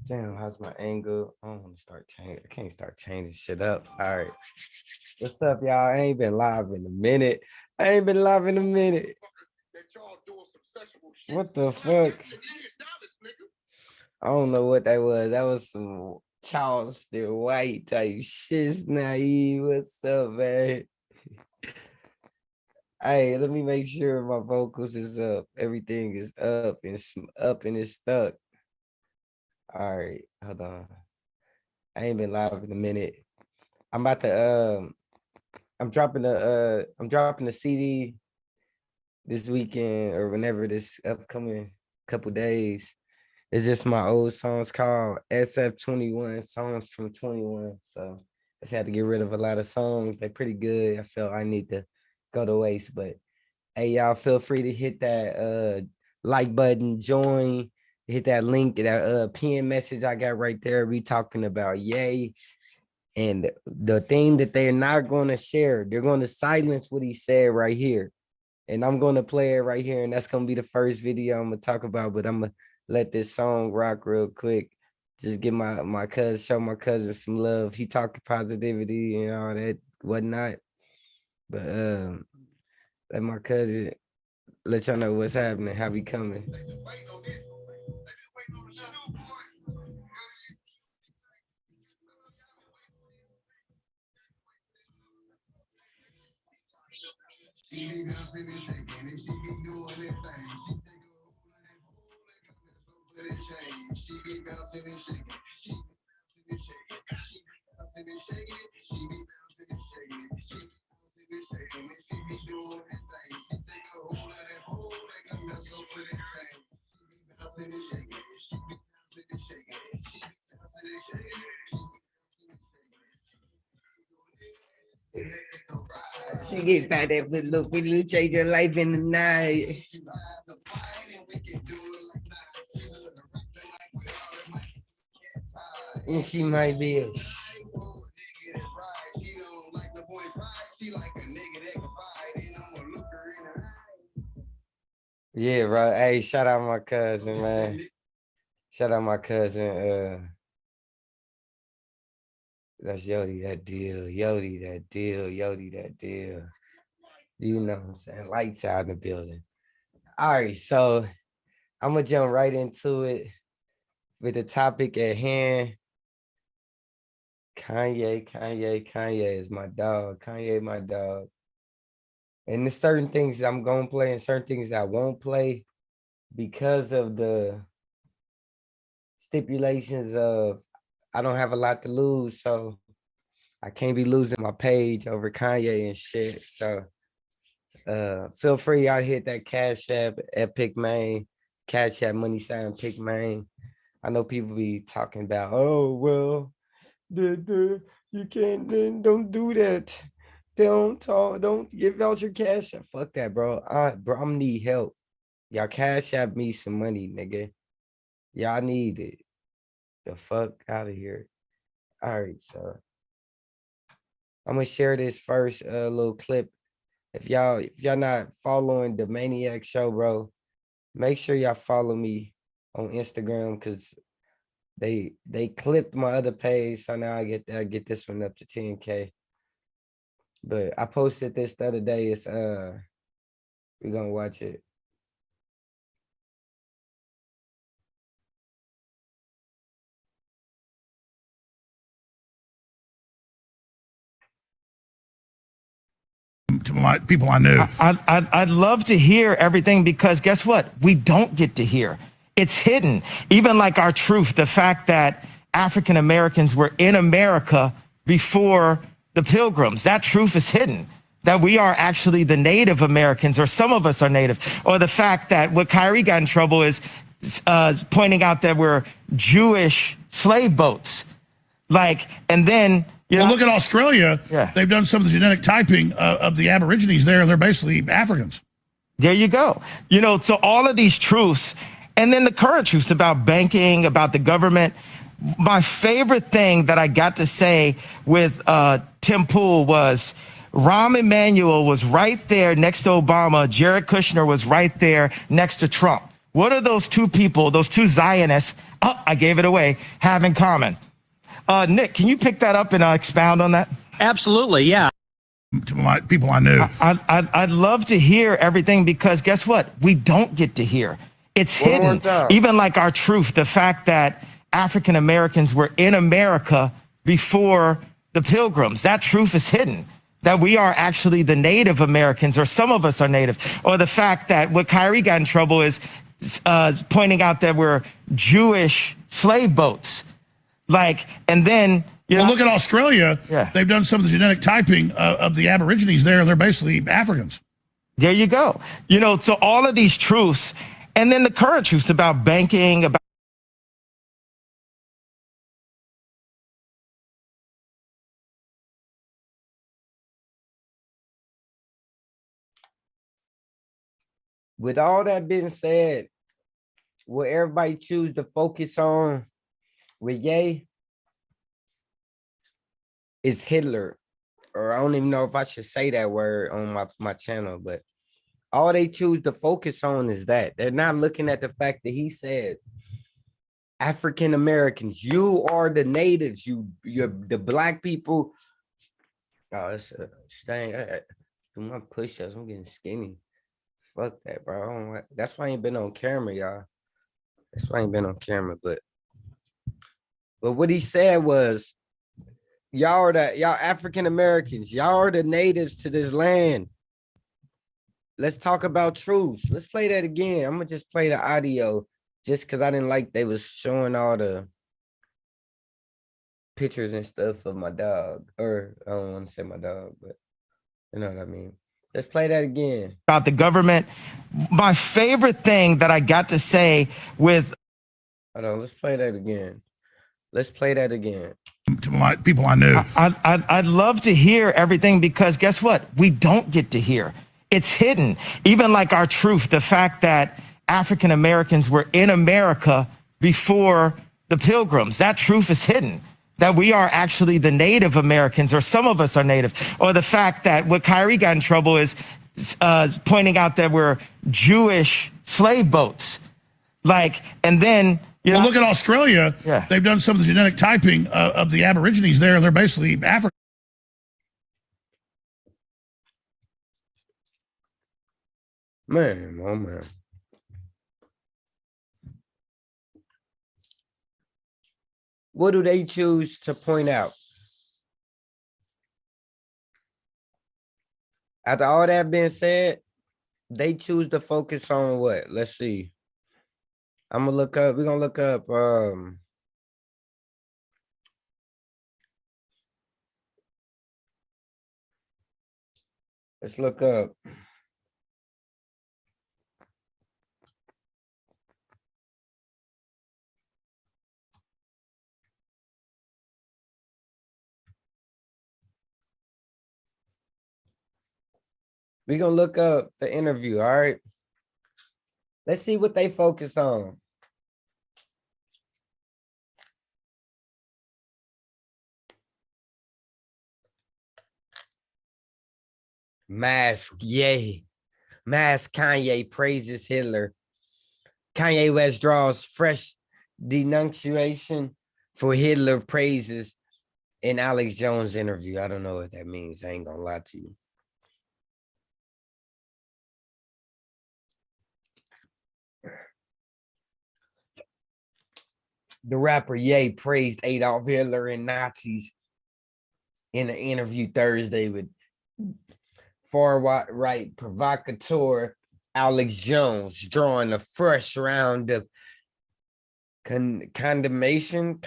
Damn, how's my angle? I don't want to start changing. I can't start changing shit up. All right. What's up, y'all? I ain't been live in a minute. I ain't been live in a minute. What the fuck? I don't know what that was. That was some Charleston White type shit. Naive. What's up, man? Hey, let me make sure my vocals is up. Everything is up and up and it's stuck. All right, hold on. I ain't been live in a minute. I'm about to I'm dropping the CD this weekend or whenever this upcoming couple days. It's just my old songs called SF21 songs from 21. So I just had to get rid of a lot of songs. They're pretty good. I felt I need to go to waste, but hey, y'all feel free to hit that like button, join, hit that link, that PM message I got right there. We talking about Ye. And the thing that they're not going to share, they're going to silence what he said right here. And I'm going to play it right here. And that's going to be the first video I'm going to talk about. But I'm going to let this song rock real quick. Just give my cousin, show my cousin some love. He talking positivity and all that, whatnot. But let my cousin let y'all know what's happening, how we coming. She be bouncing and shaking and she be doing that thing. She take a whole lot of change. She be bouncing and shaking. She be bouncing and shaking. She be bouncing and shaking. She be bouncing and shaking. And she be doing that thing. She take a whole lot of that mess over that change. She be bouncing and shaking. She be bouncing and shaking. She be bouncing and shaking. She be She get fat that look, we change your life in the night. And she might be a yeah, bro. Hey, shout out my cousin, man. Shout out my cousin. That's Yodi, that deal. Yodi, that deal. Yodi, that deal. You know what I'm saying? Lights out in the building. All right, so I'm gonna jump right into it with the topic at hand. Kanye is my dog. Kanye, my dog. And there's certain things I'm gonna play and certain things I won't play because of the stipulations of I don't have a lot to lose, so I can't be losing my page over Kanye and shit. So feel free, y'all hit that Cash App at Pick Main, Cash App money sign Pick Main. I know people be talking about, oh well, you can't, don't do that. Don't talk, don't give out your cash app. Fuck that, bro. Bro, I'm need help. Y'all Cash App me some money, nigga. Y'all need it. The fuck out of here. All right, so I'm gonna share this first little clip. If y'all not following the Maniac Show, bro, make sure y'all follow me on Instagram because they clipped my other page, so now I get this one up to 10K. But I posted this the other day. It's we're gonna watch it. To my people I knew. I'd love to hear everything because guess what? We don't get to hear. It's hidden. Even like our truth, the fact that African Americans were in America before the Pilgrims, that truth is hidden. That we are actually the Native Americans, or some of us are Native, or the fact that what Kyrie got in trouble is pointing out that we're Jewish slave boats. Like, and then well, look at Australia. Yeah. They've done some of the genetic typing of the Aborigines there, and they're basically Africans. There you go. You know, so all of these truths, and then the current truths about banking, about the government. My favorite thing that I got to say with Tim Pool was Rahm Emanuel was right there next to Obama. Jared Kushner was right there next to Trump. What do those two people, those two Zionists, I gave it away, have in common? Nick, can you pick that up and expound on that? Absolutely, yeah. To my people I knew. I'd love to hear everything because guess what? We don't get to hear. It's One more hidden. time. Even like our truth, the fact that African Americans were in America before the Pilgrims. That truth is hidden. That we are actually the Native Americans, or some of us are Native. Or the fact that what Kyrie got in trouble is pointing out that we're Jewish slave boats. Like, and then Well, look at Australia. Yeah. They've done some of the genetic typing of the Aborigines there. They're basically Africans. There you go. You know, so all of these truths, and then the current truths about banking, about With all that being said, will everybody choose to focus on with Ye? Is Hitler, or I don't even know if I should say that word on my channel, but all they choose to focus on is that. They're not looking at the fact that he said, African Americans, you are the natives, you're the black people. Oh, it's a thing. Do my push-ups, I'm getting skinny. Fuck that, bro. I don't that's why I ain't been on camera, y'all. That's why I ain't been on camera, but what he said was, y'all African Americans, y'all are the natives to this land. Let's talk about truth. Let's play that again. I'm gonna just play the audio just because I didn't like they was showing all the pictures and stuff of my dog. Or I don't want to say my dog, but you know what I mean. Let's play that again. about the government. My favorite thing that I got to say with Hold on, let's play that again. Let's play that again. To my people I knew. I'd love to hear everything because guess what? We don't get to hear. It's hidden. Even like our truth, the fact that African Americans were in America before the Pilgrims. That truth is hidden. That we are actually the Native Americans, or some of us are Native. Or the fact that what Kyrie got in trouble is pointing out that we're Jewish slave boats. Like, and then Well, look at Australia. Yeah. They've done some of the genetic typing of the Aborigines there. They're basically African. Man, oh man. What do they choose to point out? After all that being said, they choose to focus on what? Let's see. I'm gonna look up, we're gonna look up let's look up. We're gonna look up the interview, all right? Let's see what they focus on. Mask, yay. Mask Kanye praises Hitler. Kanye West draws fresh denunciation for Hitler praises in Alex Jones interview. I don't know what that means. I ain't gonna lie to you. The rapper Ye praised Adolf Hitler and Nazis in an interview Thursday with far-right provocateur Alex Jones, drawing a fresh round of condemnation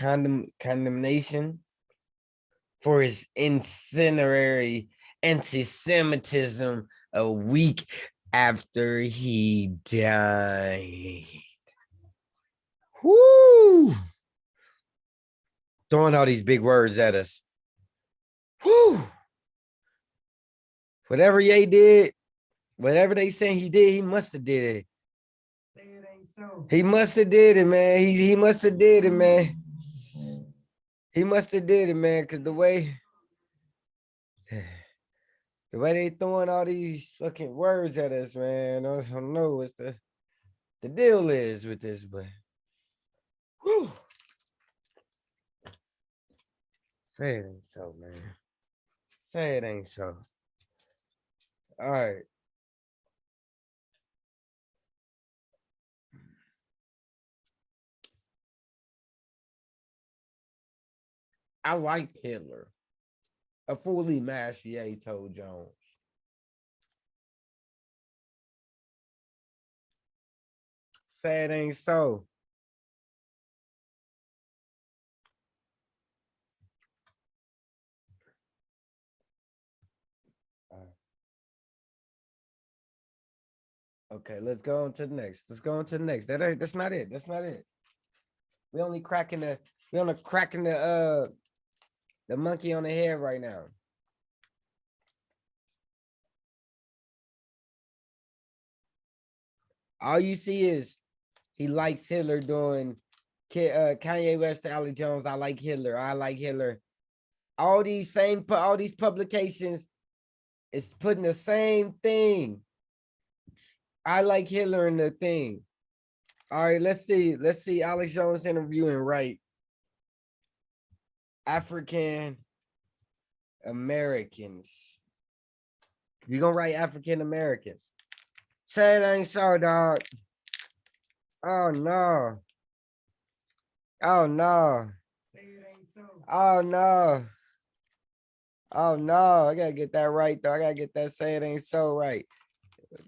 for his incendiary anti-Semitism a week after he died. Woo! Throwing all these big words at us. Woo! Whatever Ye did, whatever they saying he did, he must have did it. He must have did it, man. He must have did it, man. He must have did it, man, because the way The way they throwing all these fucking words at us, man. I don't know what the deal is with this, but whew. Say it ain't so, man. Say it ain't so. All right. I like Hitler. A fully Machier told Jones. Say it ain't so. Okay, let's go on to the next. Let's go on to the next. That's not it. That's not it. We only cracking the monkey on the head right now. All you see is he likes Hitler doing Kanye West to Alex Jones. I like Hitler. I like Hitler. All these publications is putting the same thing. I like Hitler in the thing. All right, let's see. Let's see Alex Jones interviewing right. African Americans. You're gonna write African Americans. Say it ain't so, dog. Oh no. Oh no. Oh no. Oh no. I gotta get that right though. I gotta get that say it ain't so right.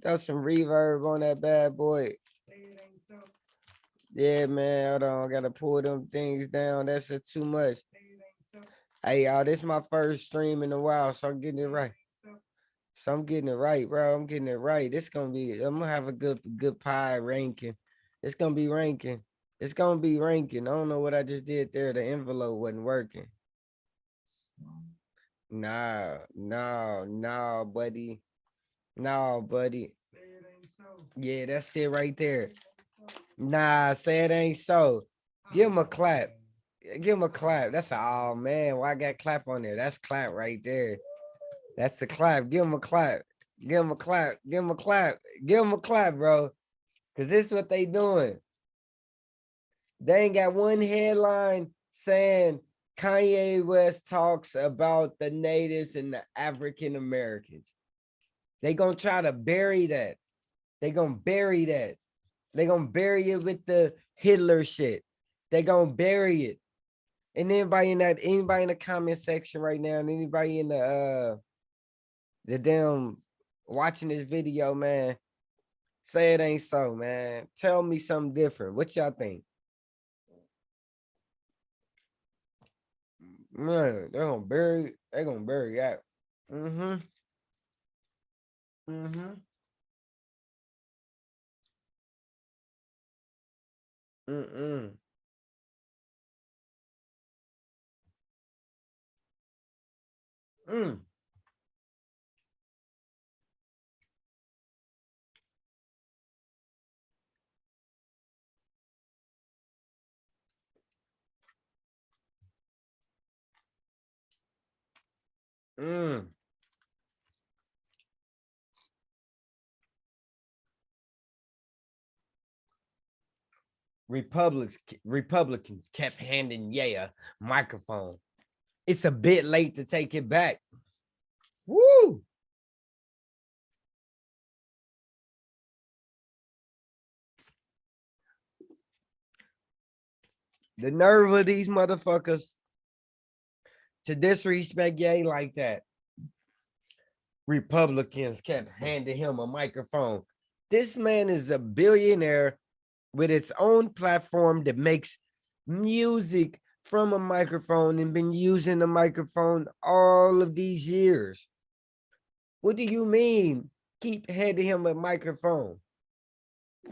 Got some reverb on that bad boy. Yeah, man. Hold on. I gotta pull them things down. That's too much. Hey, y'all, this is my first stream in a while, so I'm getting it right. So I'm getting it right, bro. I'm getting it right. I'm gonna have a good pie ranking. It's gonna be ranking. It's gonna be ranking. I don't know what I just did there. The envelope wasn't working. Nah, no, buddy. No, buddy. Yeah, that's it right there. Nah, say it ain't so. Give him a clap. Give him a clap. That's oh man. Why I got clap on there? That's clap right there. That's the clap. Give him a clap. Give him a clap. Give him a clap. Give him a clap, bro. Cause this is what they doing. They ain't got one headline saying Kanye West talks about the natives and the African Americans. They gonna try to bury that. They gonna bury that. They gonna bury it with the Hitler shit. They gonna bury it. And anybody in the comment section right now, and anybody in the damn watching this video, man, say it ain't so, man. Tell me something different. What y'all think? Man, they're gonna bury that. Mm-hmm. Mm-hmm. Mm-mm. Mm. Mm. Republicans kept handing Ye a microphone. It's a bit late to take it back. Woo! The nerve of these motherfuckers to disrespect Ye like that. Republicans kept handing him a microphone. This man is a billionaire with its own platform that makes music from a microphone and been using the microphone all of these years. What do you mean? Keep handing him a microphone.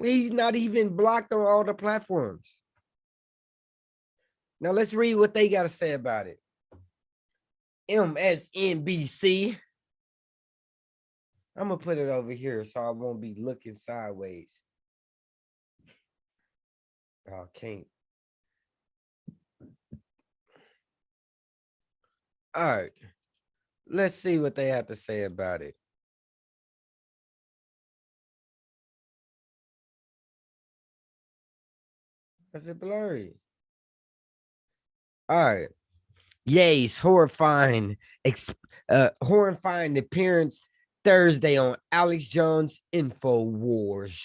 He's not even blocked on all the platforms. Now let's read what they got to say about it. MSNBC. I'm gonna put it over here so I won't be looking sideways. Oh, can't. All right. Let's see what they have to say about it. Is it blurry? All right. Ye's horrifying appearance Thursday on Alex Jones InfoWars.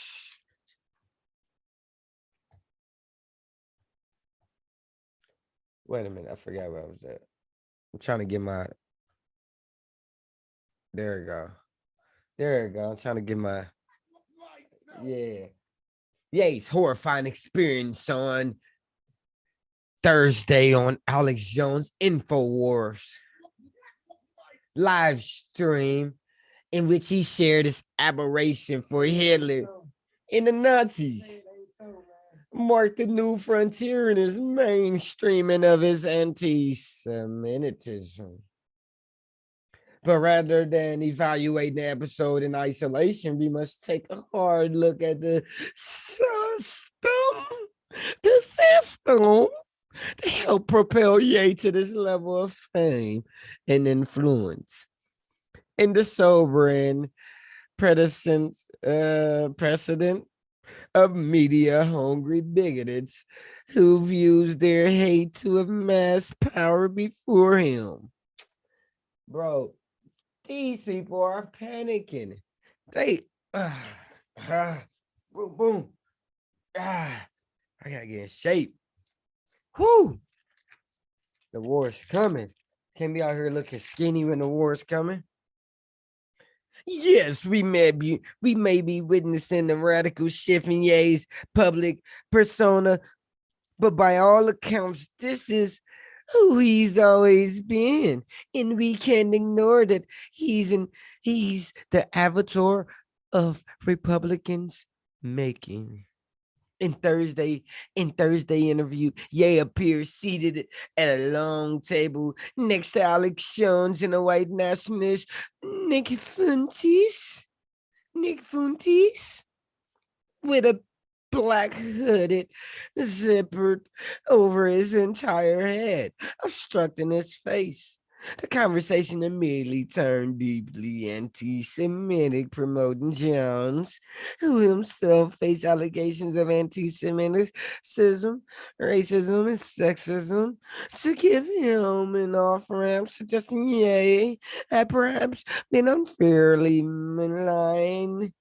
Wait a minute, I forgot where I was at. I'm trying to get my. There we go. There we go. I'm trying to get my. Yeah. Ye's horrifying experience on Thursday on Alex Jones InfoWars live stream in which he shared his admiration for Hitler and the Nazis, marked a new frontier in his mainstreaming of his anti-Semitism. But rather than evaluating the episode in isolation, we must take a hard look at the system to help propel Ye to this level of fame and influence. In the sobering precedent of media-hungry bigots who views their hate to amass power before him. Bro, these people are panicking. They, boom, boom. I gotta get in shape. Whoo! The war's coming. Can't be out here looking skinny when the war's coming. Yes, we may be witnessing a radical shift in Ye's public persona, but by all accounts, this is who he's always been, and we can't ignore that he's the avatar of Republicans making. In Thursday interview, Ye appears seated at a long table next to Alex Jones and a white nationalist, Nick Fuentes, with a black hooded zipper over his entire head, obstructing his face. The conversation immediately turned deeply anti-Semitic, promoting Jones, who himself faced allegations of anti-Semitism, racism, and sexism, to give him an off-ramp, suggesting Ye had perhaps been unfairly maligned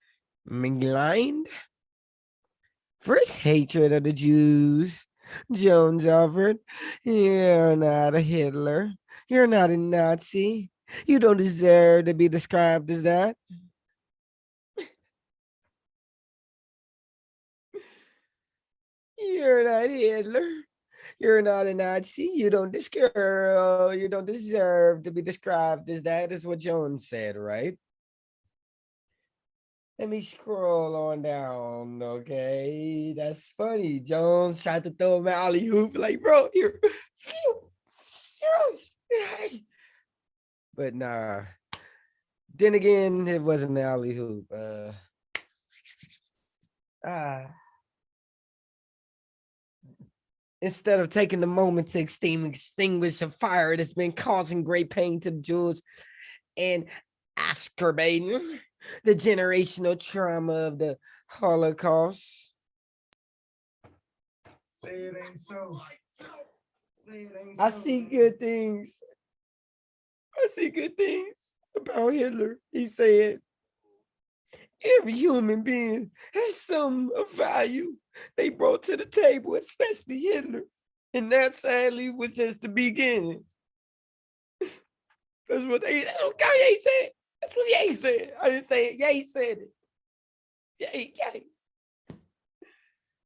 for his hatred of the Jews. Jones offered, "You're not a Hitler. You're not a Nazi. You don't deserve to be described as that." You're not Hitler. You're not a Nazi. You don't deserve to be described as that, is what Jones said, right? Let me scroll on down, okay? That's funny. Jones tried to throw him alley hoop, like, bro, here. But nah. Then again, it wasn't an alley hoop. Instead of taking the moment to extinguish a fire that's been causing great pain to the Jews and exacerbating the generational trauma of the Holocaust. Say it ain't so. I see good things. I see good things about Hitler. He said, every human being has some of value they brought to the table, especially Hitler. And that sadly was just the beginning. That's what Kanye said. That's what Ye said. I didn't say it. Ye said it. Ye.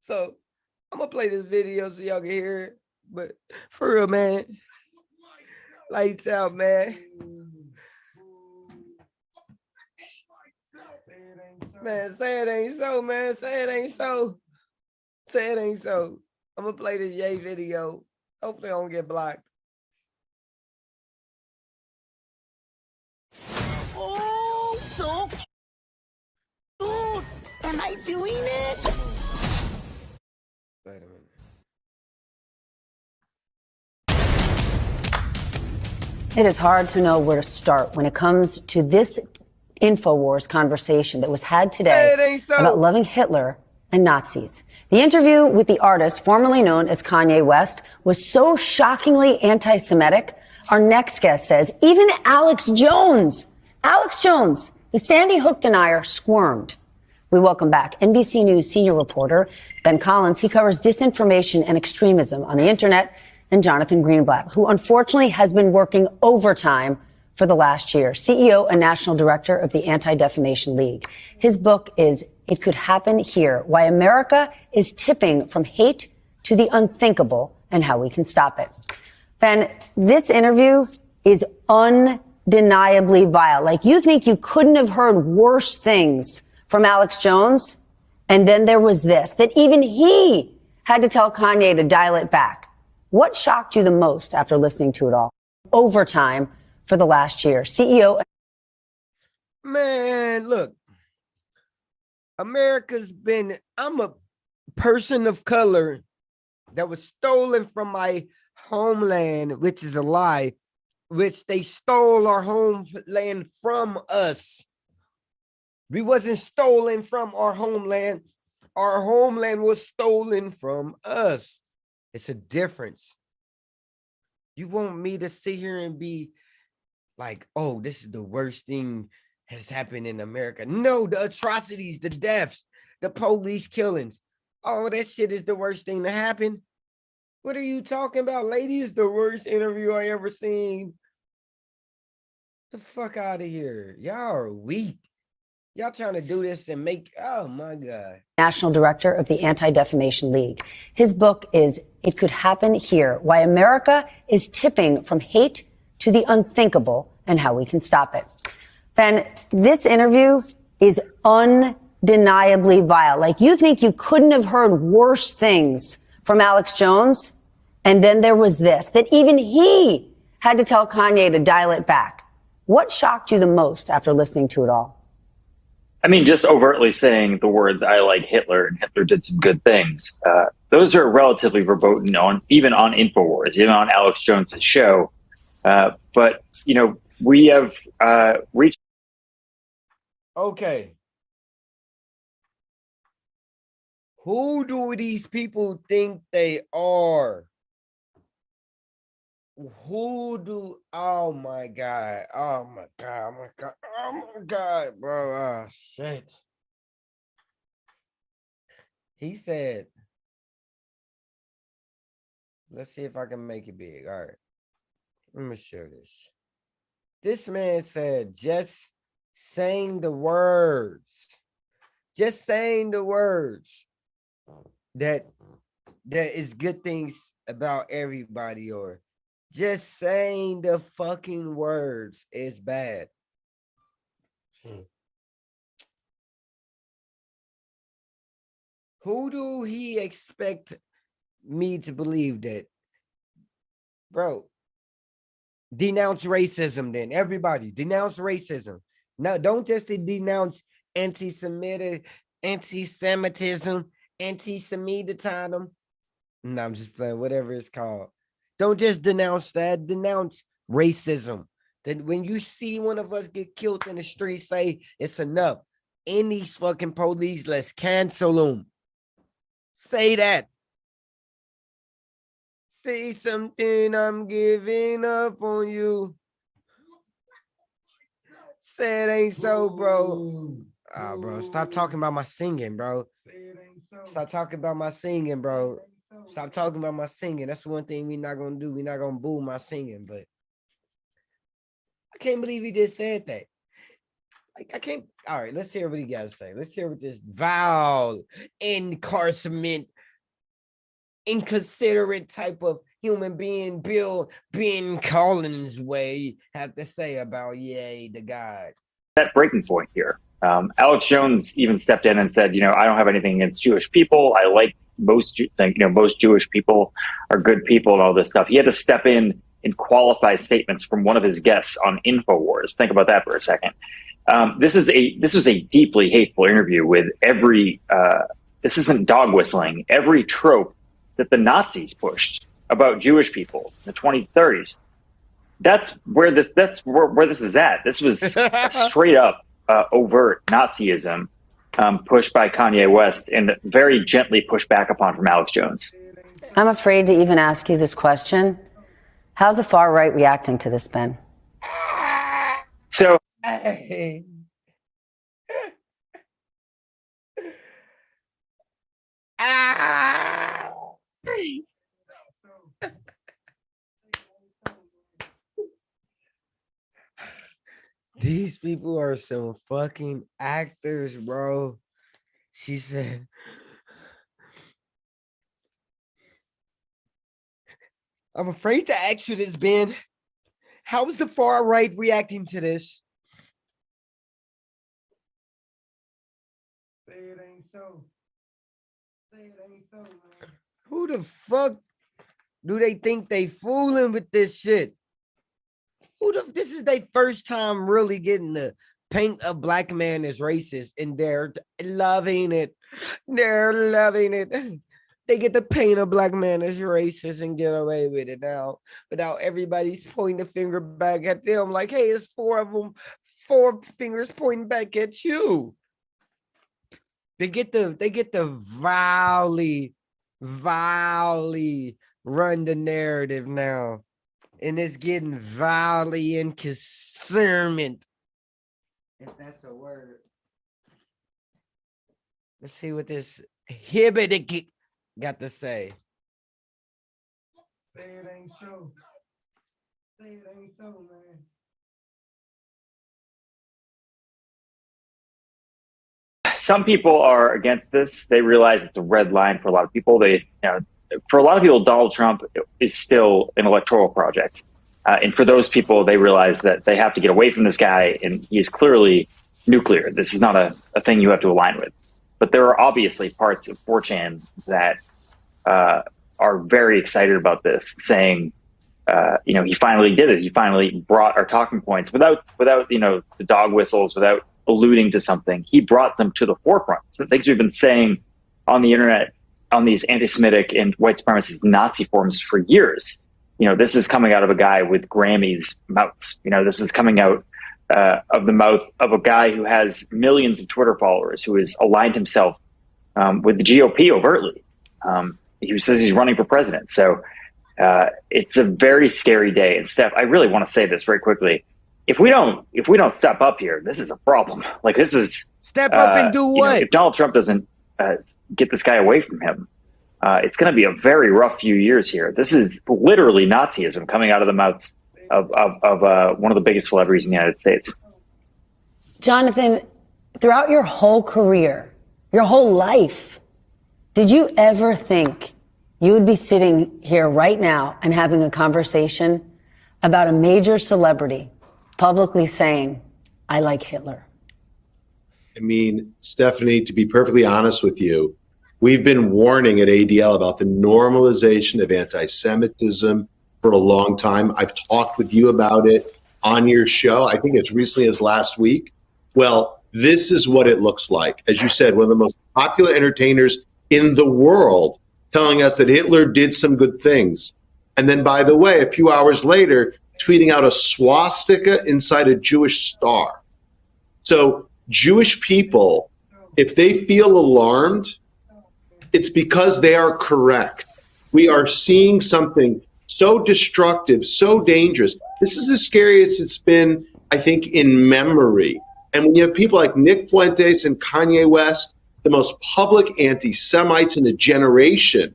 So I'm gonna play this video so y'all can hear it. But for real, man, lights out, man. Man, say it ain't so, man. Say it ain't so. Say it ain't so. I'm gonna play this Ye video. Hopefully I don't get blocked. Oh, so cute. Am I doing it? Wait a minute. It is hard to know where to start when it comes to this InfoWars conversation that was had today about loving Hitler and Nazis. The interview with the artist formerly known as Kanye West was so shockingly anti-Semitic. Our next guest says even Alex Jones, the Sandy Hook denier, squirmed. We welcome back NBC News senior reporter Ben Collins. He covers disinformation and extremism on the internet, and Jonathan Greenblatt, who unfortunately has been working overtime for the last year, CEO and national director of the Anti-Defamation League. His book is It Could Happen Here: Why America is Tipping from Hate to the Unthinkable and How We Can Stop It. Ben, this interview is undeniably vile. Like, you think you couldn't have heard worse things from Alex Jones? And then there was this, that even he had to tell Kanye to dial it back. What shocked you the most after listening to it all? Overtime for the last year. CEO. Man, look, I'm a person of color that was stolen from my homeland, which is a lie, which they stole our homeland from us. We wasn't stolen from our homeland. Our homeland was stolen from us. It's a difference. You want me to sit here and be like, oh, this is the worst thing has happened in America. No, the atrocities, the deaths, the police killings. Oh, that shit is the worst thing to happen. What are you talking about? Lady, is the worst interview I ever seen. The fuck out of here. Y'all are weak. Y'all trying to do this and make, oh my God. National director of the Anti-Defamation League. His book is It Could Happen Here: Why America is Tipping from Hate to the Unthinkable and How We Can Stop It. Ben, this interview is undeniably vile. Like, you think you couldn't have heard worse things from Alex Jones? And then there was this, that even he had to tell Kanye to dial it back. What shocked you the most after listening to it all? I mean, just overtly saying the words "I like Hitler" and "Hitler did some good things." Those are relatively verboten even on InfoWars, even on Alex Jones's show. But you know, we have reached. Okay. Who do these people think they are? Oh my God. Oh my God. Oh my God. Oh my God, bro. Oh, shit. He said, let's see if I can make it big. All right. Let me share this. This man said, just saying the words that is good things about everybody, or just saying the fucking words is bad. Who do he expect me to believe that? Bro, denounce racism then. Everybody, denounce racism. No, don't just denounce anti-Semitism, anti-Semitism. No, I'm just playing, whatever it's called. Don't just denounce that. Denounce racism. Then when you see one of us get killed in the street, say it's enough. In these fucking police, let's cancel them. Say that. Say something, I'm giving up on you. Say it ain't so, bro. Ah, bro, stop talking about my singing, bro. Stop talking about my singing, bro. Stop talking about my singing. That's one thing we're not gonna do. We're not gonna boo my singing, but I can't believe he just said that. Like, I can't. All right, let's hear what he got to say. Let's hear what this vile, inconsiderate type of human being, Bill Ben Collins way, have to say about the God. That breaking point here. Alex Jones even stepped in and said, I don't have anything against Jewish people. I like most Jewish people are good people and all this stuff. He had to step in and qualify statements from one of his guests on InfoWars. Think about that for a second. This was a deeply hateful interview with every. This isn't dog whistling. Every trope that the Nazis pushed about Jewish people in the 20s, 30s. that's where this is at. This was a straight up overt Nazism pushed by Kanye West and very gently pushed back upon from Alex Jones. I'm afraid to even ask you this question. How's the far right reacting to this, Ben? So these people are some fucking actors, bro. She said, I'm afraid to ask you this, Ben. How is the far right reacting to this? Say it ain't so. Say it ain't so, man. Who the fuck do they think they fooling with this shit? This is their first time really getting to paint a black man as racist, and they're loving it. They're loving it. They get to paint a black man as racist and get away with it now. But now everybody's pointing the finger back at them like, hey, it's four of them, 4 fingers pointing back at you. They get to vilely run the narrative now. And it's getting vilely inconsiderate. If that's a word. Let's see what this hibbity got to say. Say it ain't so. Say it ain't so, man. some people are against this. They realize it's a red line for a lot of people. For a lot of people, Donald Trump is still an electoral project. And for those people, they realize that they have to get away from this guy, and he is clearly nuclear. This is not a thing you have to align with. But there are obviously parts of 4chan that are very excited about this, saying, he finally did it. He finally brought our talking points without the dog whistles, without alluding to something. He brought them to the forefront. So things we've been saying on the internet, on these anti-Semitic and white supremacist Nazi forums for years. This is coming out of a guy with Grammy's mouths. This is coming out of the mouth of a guy who has millions of Twitter followers, who has aligned himself with the GOP overtly. He says he's running for president. So it's a very scary day. And Steph, I really want to say this very quickly. If we don't step up here, this is a problem. Like, this is step up and do what? If Donald Trump doesn't get this guy away from him, it's going to be a very rough few years here. This is literally Nazism coming out of the mouths of one of the biggest celebrities in the United States. Jonathan, throughout your whole career, your whole life, did you ever think you would be sitting here right now and having a conversation about a major celebrity publicly saying, I like Hitler? I mean, Stephanie, to be perfectly honest with you, we've been warning at ADL about the normalization of anti-Semitism for a long time. I've talked with you about it on your show, I think as recently as last week. Well, this is what it looks like. As you said, one of the most popular entertainers in the world telling us that Hitler did some good things. And then, by the way, a few hours later, tweeting out a swastika inside a Jewish star. So Jewish people, if they feel alarmed, it's because they are correct. We are seeing something so destructive, so dangerous. This is as scary as it's been, I think, in memory. And when you have people like Nick Fuentes and Kanye West, the most public anti-Semites in a generation,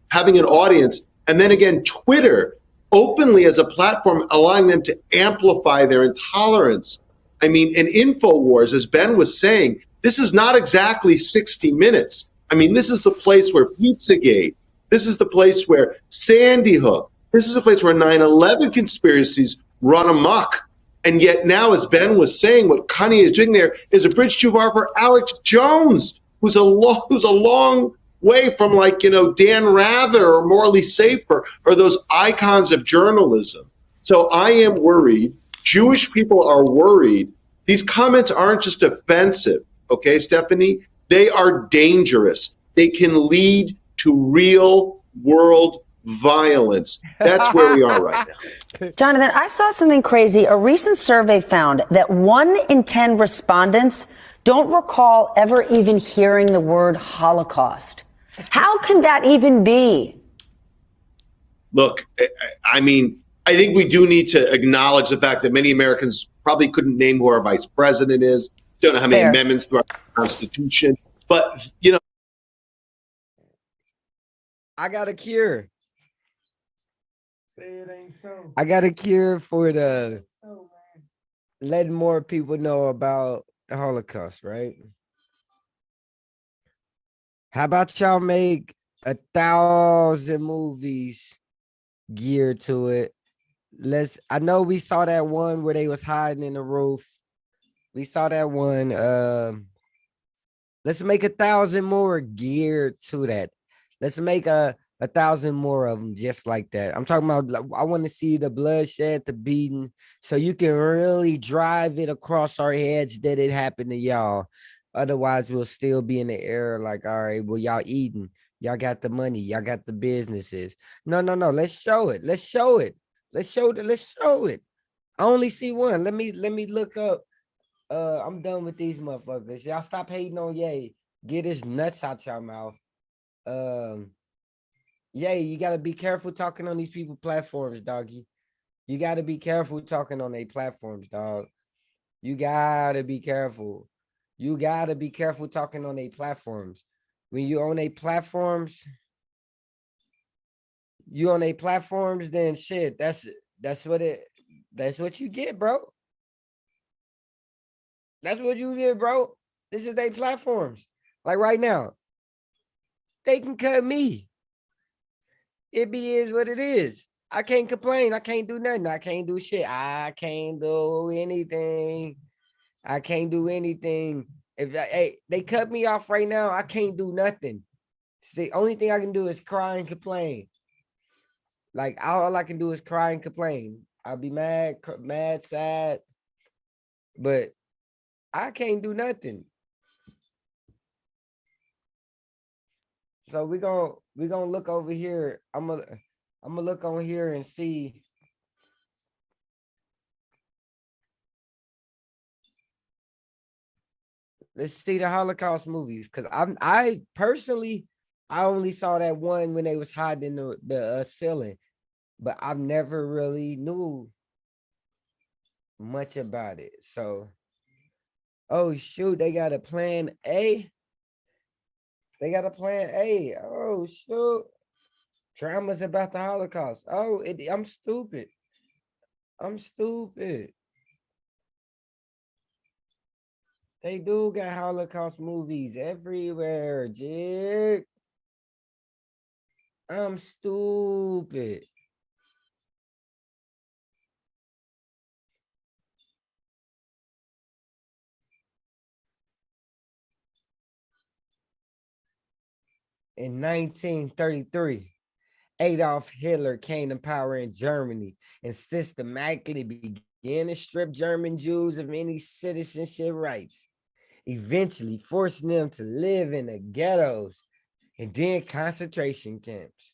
having an audience, and then again, Twitter openly as a platform allowing them to amplify their intolerance. I mean, in InfoWars, as Ben was saying, this is not exactly 60 Minutes. I mean, this is the place where Pizzagate, this is the place where Sandy Hook, this is the place where 9/11 conspiracies run amok. And yet now, as Ben was saying, what Kanye is doing there is a bridge too far for Alex Jones, who's a long way from, like, Dan Rather or Morley Safer or those icons of journalism. So I am worried. Jewish people are worried. These comments aren't just offensive, okay, Stephanie? They are dangerous. They can lead to real world violence. That's where we are right now. Jonathan, I saw something crazy. A recent survey found that 1 in 10 respondents don't recall ever even hearing the word Holocaust. How can that even be? Look, I mean, I think we do need to acknowledge the fact that many Americans probably couldn't name who our vice president is, don't know how many amendments to our Constitution, but, you know. I got a cure. I got a cure for the letting more people know about the Holocaust, right? How about y'all make 1,000 movies geared to it? I know we saw that one where they was hiding in the roof. We saw that one. Let's make 1,000 more geared to that. Let's make 1,000 more of them just like that. I'm talking about, I want to see the bloodshed, the beating, so you can really drive it across our heads that it happened to y'all. Otherwise, we'll still be in the air like, all right, well, y'all eating. Y'all got the money. Y'all got the businesses. No. Let's show it. Let's show it. Let's show it. I only see one. Let me look up. I'm done with these motherfuckers. Y'all stop hating on Ye. Get his nuts out your mouth. Ye, you gotta be careful talking on these people platforms, doggy. You gotta be careful talking on their platforms, dog. You gotta be careful. You gotta be careful talking on their platforms. When you own a platforms, then shit. That's what you get, bro. That's what you get, bro. This is their platforms. Like right now, they can cut me. It is what it is. I can't complain. I can't do nothing. I can't do shit. I can't do anything. I can't do anything. If they cut me off right now, I can't do nothing. The only thing I can do is cry and complain. Like all I can do is cry and complain. I'll be mad, sad, but I can't do nothing. So we're gonna look over here. I'm gonna look on here and see. Let's see the Holocaust movies, because I personally only saw that one when they was hiding in the ceiling, but I've never really knew much about it. So, oh shoot, they got a plan A. They got a plan A. Oh shoot, dramas about the Holocaust. Oh, I'm stupid. I'm stupid. They do got Holocaust movies everywhere, jig. I'm stupid. In 1933, Adolf Hitler came to power in Germany and systematically began to strip German Jews of any citizenship rights, eventually forcing them to live in the ghettos and then concentration camps.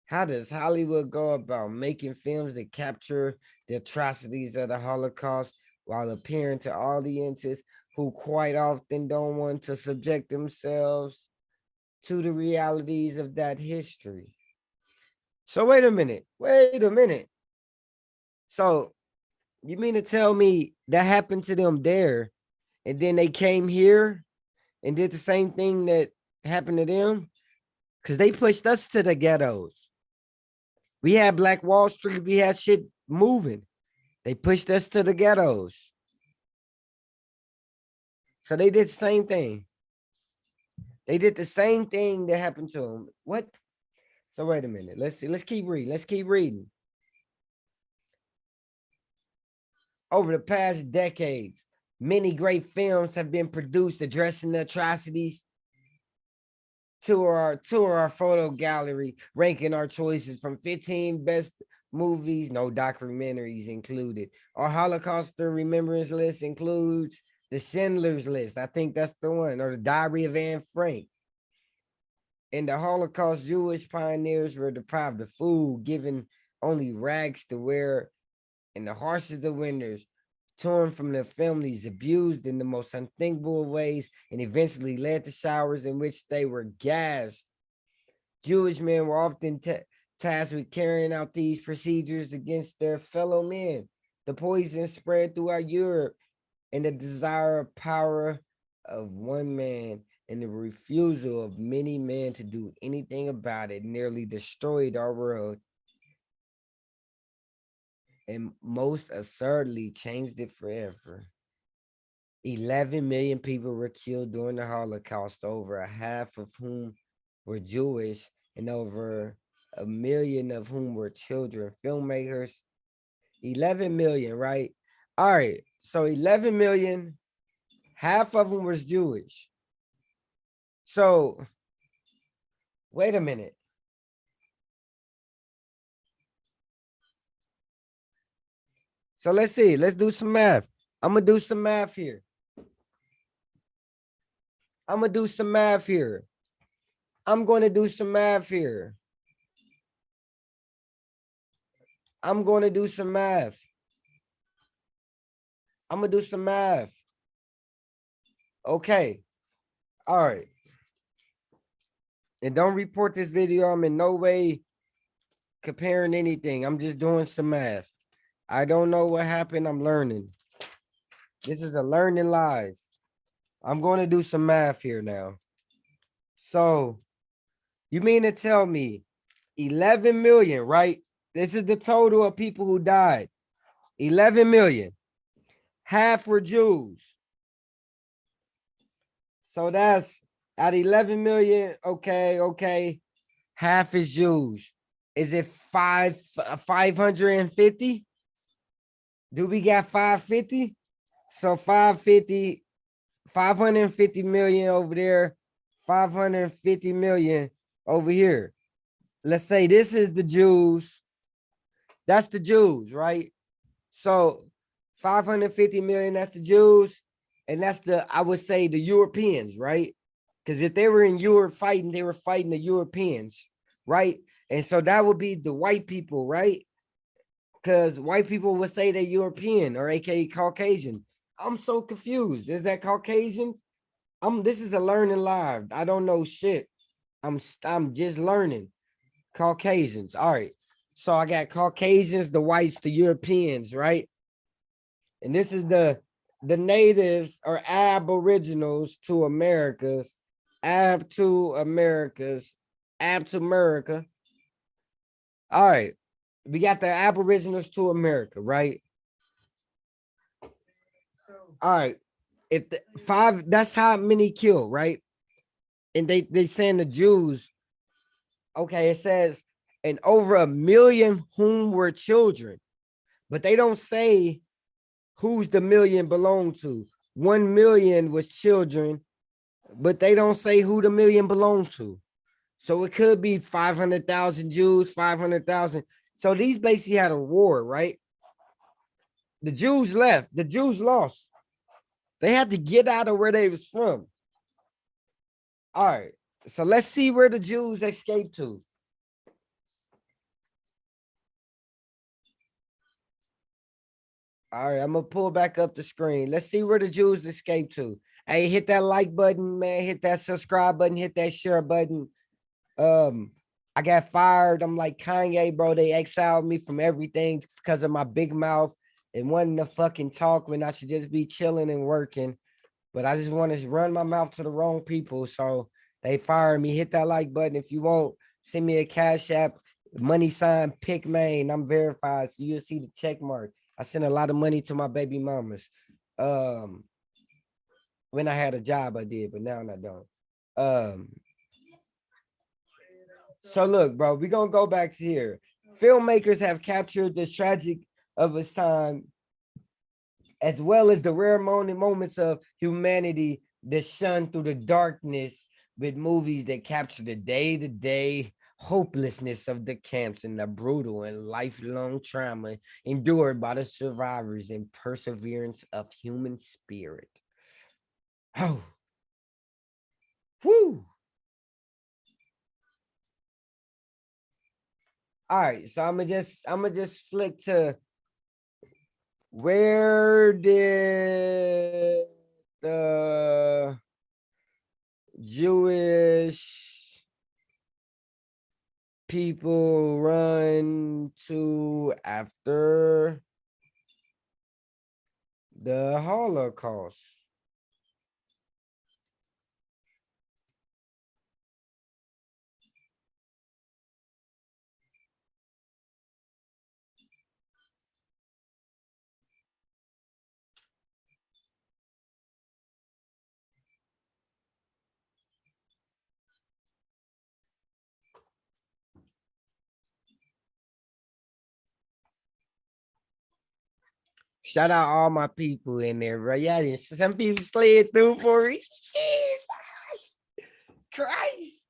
How does Hollywood go about making films that capture the atrocities of the Holocaust while appealing to audiences who quite often don't want to subject themselves to the realities of that history? So wait a minute. So you mean to tell me that happened to them there, and then they came here and did the same thing that happened to them? Because they pushed us to the ghettos. We had Black Wall Street. We had shit moving. They pushed us to the ghettos. So they did the same thing. They did the same thing that happened to them. What? So wait a minute. Let's see. Let's keep reading. Over the past decades, many great films have been produced addressing the atrocities. To our photo gallery, ranking our choices from 15 best movies, no documentaries included. Our Holocaust remembrance list includes The Schindler's List. I think that's the one, or The Diary of Anne Frank. In the Holocaust, Jewish pioneers were deprived of food, given only rags to wear in the harshest of winters, torn from their families, abused in the most unthinkable ways, and eventually led to showers in which they were gassed. Jewish men were often tasked with carrying out these procedures against their fellow men. The poison spread throughout Europe, and the desire of power of one man and the refusal of many men to do anything about it nearly destroyed our world and most absurdly changed it forever. 11 million people were killed during the Holocaust, over a half of whom were Jewish and over a million of whom were children. Filmmakers, 11 million, right? All right, so 11 million, half of them was Jewish. So, wait a minute. So let's see, let's do some math. I'm gonna do some math here. I'm gonna do some math here. I'm gonna do some math here. I'm gonna do some math. I'm gonna do some math. Okay. All right. And don't report this video. I'm in no way comparing anything. I'm just doing some math. I don't know what happened. I'm learning. This is a learning live. I'm going to do some math here now. So you mean to tell me 11 million, right? This is the total of people who died. 11 million. Half were Jews. So that's at 11 million. Okay. Half is Jews. Is it 550? Do we got 550? So 550 million over there, 550 million over here. Let's say this is the Jews. That's the Jews, right? So 550 million, that's the Jews. And that's I would say the Europeans, right? Because if they were in Europe fighting, they were fighting the Europeans, right? And so that would be the white people, right? Because white people would say they're European or aka Caucasian. I'm so confused. Is that Caucasians? This is a learning live. I don't know shit. I'm just learning. Caucasians. All right. So I got Caucasians, the whites, the Europeans, right? And this is the natives or aboriginals to Americas, to America. All right. We got the aboriginals to America, right? All right. If the that's how many killed, right? And they saying the Jews, okay, it says, and over a million whom were children, but they don't say who's the million belonged to. 1 million was children, but they don't say who the million belonged to. So it could be 500,000 Jews, 500,000. So these basically had a war, right? The Jews left. The Jews lost. They had to get out of where they was from. All right. So let's see where the Jews escaped to. All right, I'm gonna pull back up the screen. Let's see where the Jews escaped to. Hey, hit that like button, man. Hit that subscribe button. Hit that share button. I got fired. I'm like Kanye, bro. They exiled me from everything because of my big mouth and wanting to fucking talk when I should just be chilling and working. But I just want to run my mouth to the wrong people. So they fired me. Hit that like button. If you want, send me a Cash App, money sign, pick main. I'm verified. So you'll see the check mark. I sent a lot of money to my baby mamas. When I had a job, I did, but now I don't. So look, bro, we're gonna go back to here. Filmmakers have captured the tragic of its time, as well as the rare moments of humanity that shone through the darkness, with movies that capture the day-to-day hopelessness of the camps and the brutal and lifelong trauma endured by the survivors and perseverance of human spirit. Oh, whoo. All right, so I'm gonna just flick to where did the Jewish people run to after the Holocaust? Shout out all my people in there, bro. Yeah, some people slid through for me. Jesus Christ.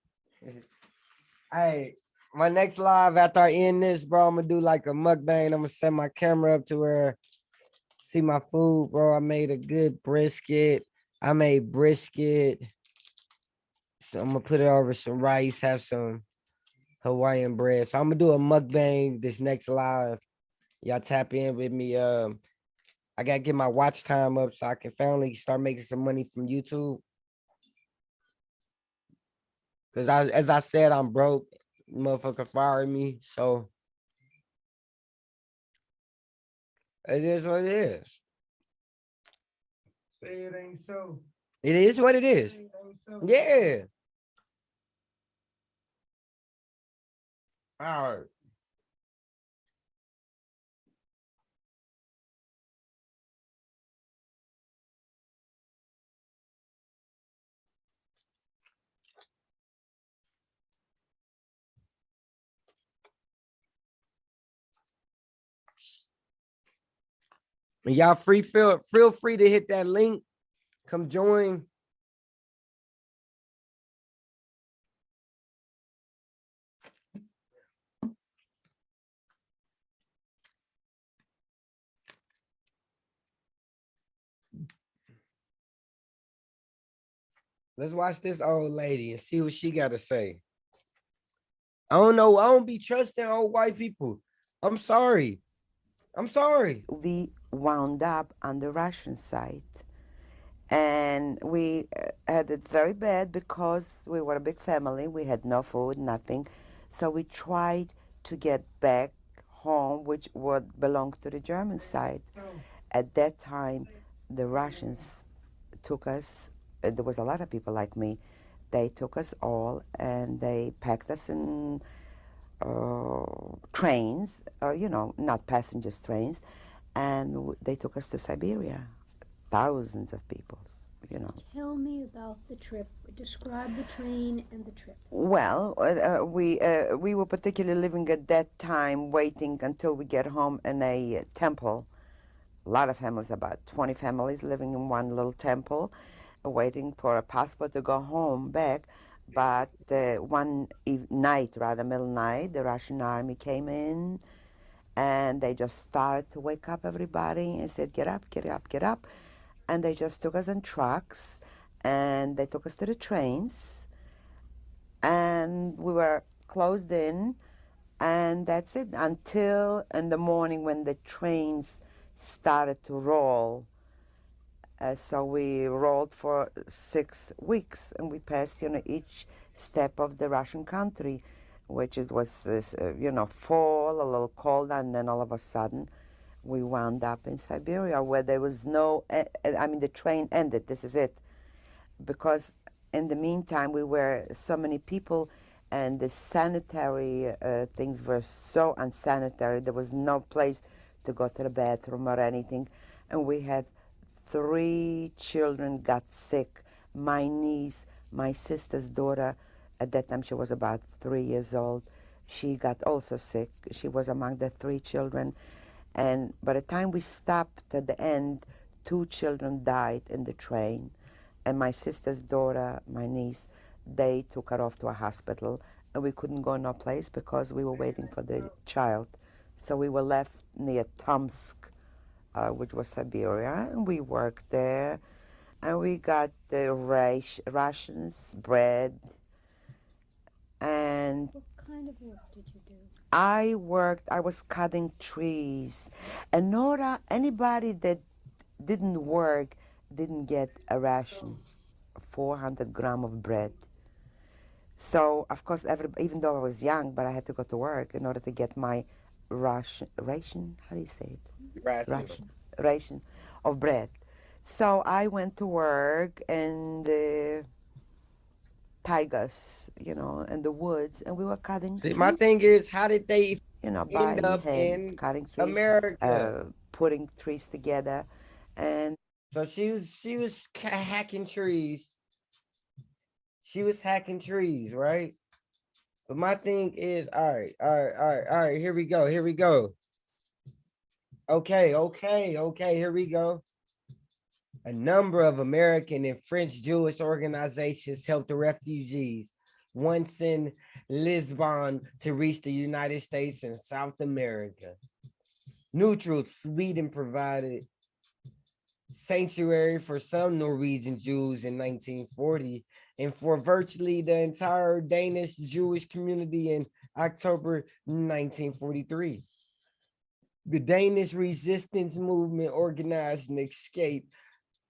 Hey, my next live after I end this, bro, I'm gonna do like a mukbang. I'm gonna set my camera up to where see my food, bro. I made a good brisket. I made brisket. So I'm gonna put it over some rice, have some Hawaiian bread. So I'm gonna do a mukbang this next live. Y'all tap in with me. I gotta get my watch time up so I can finally start making some money from YouTube. Cause as I said, I'm broke. Motherfucker fired me. So it is what it is. Say it ain't so. It is what it is. Yeah. All right. Y'all feel free to hit that link. Come join. Let's watch this old lady and see what she got to say. I don't know. I don't be trusting old white people. I'm sorry. I'm sorry. We wound up on the Russian side. And we had it very bad because we were a big family. We had no food, nothing. So we tried to get back home, which would belong to the German side. At that time, the Russians took us, there was a lot of people like me, they took us all and they packed us in trains, not passengers trains, and they took us to Siberia. Thousands of people, Tell me about the trip. Describe the train and the trip. Well, we were particularly living at that time, waiting until we get home in a temple. A lot of families, about 20 families living in one little temple, waiting for a passport to go home back. But one night, rather middle night, the Russian army came in, and they just started to wake up everybody and said, "Get up, get up, get up." And they just took us in trucks, and they took us to the trains, and we were closed in, and that's it until in the morning when the trains started to roll. So we rolled for 6 weeks, and we passed, each step of the Russian country, which was, fall, a little cold, and then all of a sudden, we wound up in Siberia, where there was the train ended. This is it, because in the meantime, we were so many people, and the sanitary things were so unsanitary. There was no place to go to the bathroom or anything, and we had 3 children got sick. My niece, my sister's daughter, at that time she was about 3 years old, she got also sick. She was among the 3 children. And by the time we stopped at the end, 2 children died in the train. And my sister's daughter, my niece, they took her off to a hospital. And we couldn't go no place because we were waiting for the child. So we were left near Tomsk, which was Siberia, and we worked there, and we got the rations, bread, and What kind of work did you do? I was cutting trees, and anybody that didn't work didn't get a ration, 400 grams of bread. So, of course, even though I was young, but I had to go to work in order to get my ration, how do you say it? Ration of bread. So I went to work and tigers, in the woods, and we were cutting See, trees. my thing is, how did they By end up hand, in cutting trees, America? putting trees together, and So she was hacking trees. She was hacking trees, right? But my thing is, all right. Here we go. Okay. Here we go. A number of American and French Jewish organizations helped the refugees once in Lisbon to reach the United States and South America. Neutral Sweden provided sanctuary for some Norwegian Jews in 1940 and for virtually the entire Danish Jewish community in October 1943. The Danish resistance movement organized an escape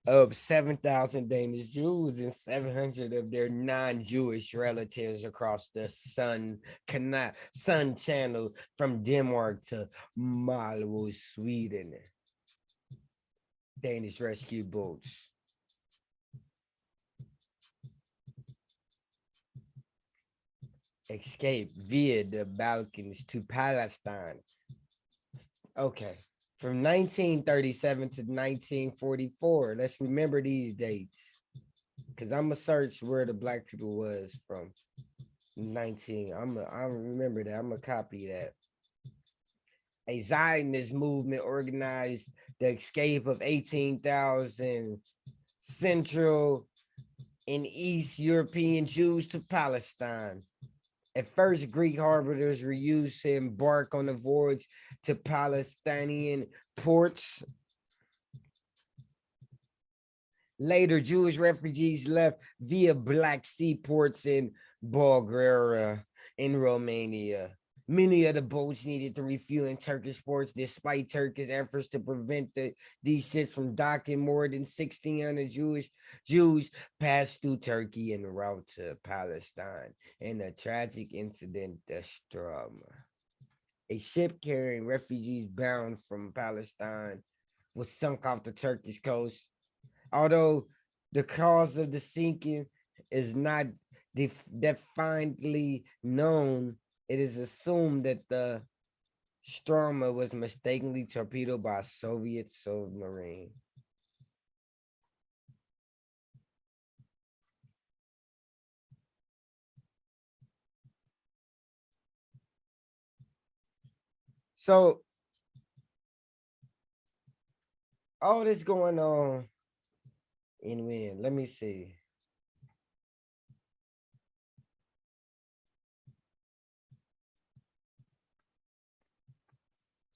of 7,000 Danish Jews and 700 of their non-Jewish relatives across the Sun Channel from Denmark to Malmö, Sweden. Danish rescue boats. Escape via the Balkans to Palestine. Okay. From 1937 to 1944. Let's remember these dates. Because I'm going to search where the black people was from. I remember that. I'm going to copy that. A Zionist movement organized the escape of 18,000 Central and East European Jews to Palestine. At first, Greek harbors were used to embark on a voyage to Palestinian ports. Later, Jewish refugees left via Black Sea ports in Bulgaria and Romania. Many of the boats needed to refuel in Turkish ports, despite Turkish efforts to prevent these ships from docking. More than 1,600 Jews passed through Turkey en route to Palestine in a tragic incident, the Strom. A ship carrying refugees bound from Palestine was sunk off the Turkish coast. Although the cause of the sinking is not definitely known, it is assumed that the Stroma was mistakenly torpedoed by a Soviet submarine. So, all this going on in when? Let me see.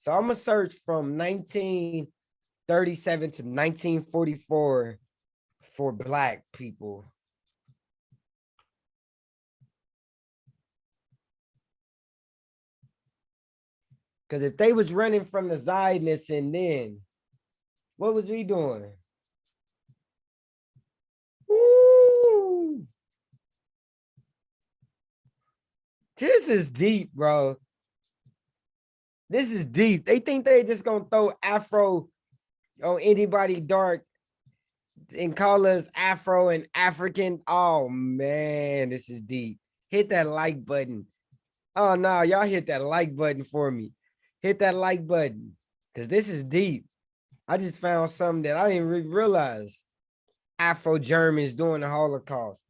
So I'm gonna search from 1937 to 1944 for black people. Because if they was running from the Zionists and then, what was we doing? Woo! This is deep, bro. This is deep. They think they just gonna throw Afro on anybody dark and call us Afro and African. Oh man, this is deep. Hit that like button. Oh no, y'all hit that like button for me. Hit that like button. Because this is deep. I just found something that I didn't realize. Afro-Germans during the Holocaust.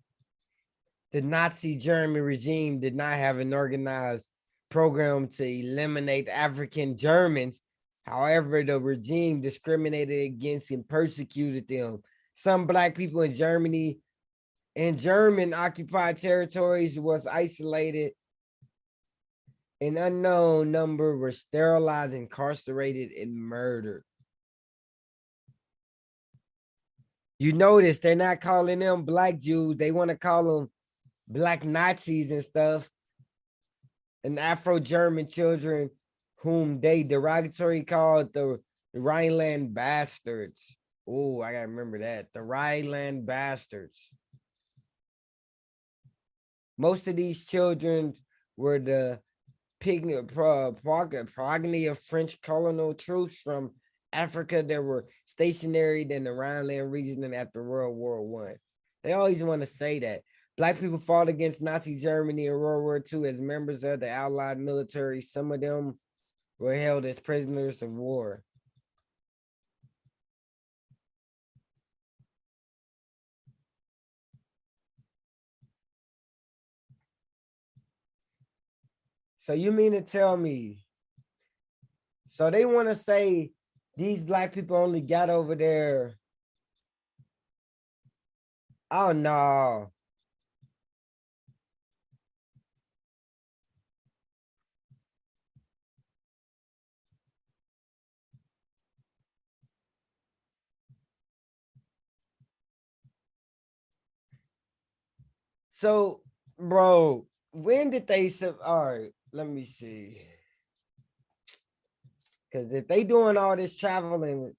The Nazi German regime did not have an organized program to eliminate African Germans. However, the regime discriminated against and persecuted them. Some black people in Germany and German occupied territories was isolated. An unknown number were sterilized, incarcerated, and murdered. You notice they're not calling them black Jews. They want to call them black Nazis and stuff. and Afro-German children whom they derogatory called the Rhineland bastards. Oh, I gotta remember that. The Rhineland bastards. Most of these children were the progeny of French colonial troops from Africa that were stationary in the Rhineland region after World War I. They always want to say that. Black people fought against Nazi Germany in World War II as members of the Allied military. Some of them were held as prisoners of war. So you mean to tell me, so they want to say these black people only got over there? Oh no. So, bro, when did they all right, let me see. Because if they doing all this traveling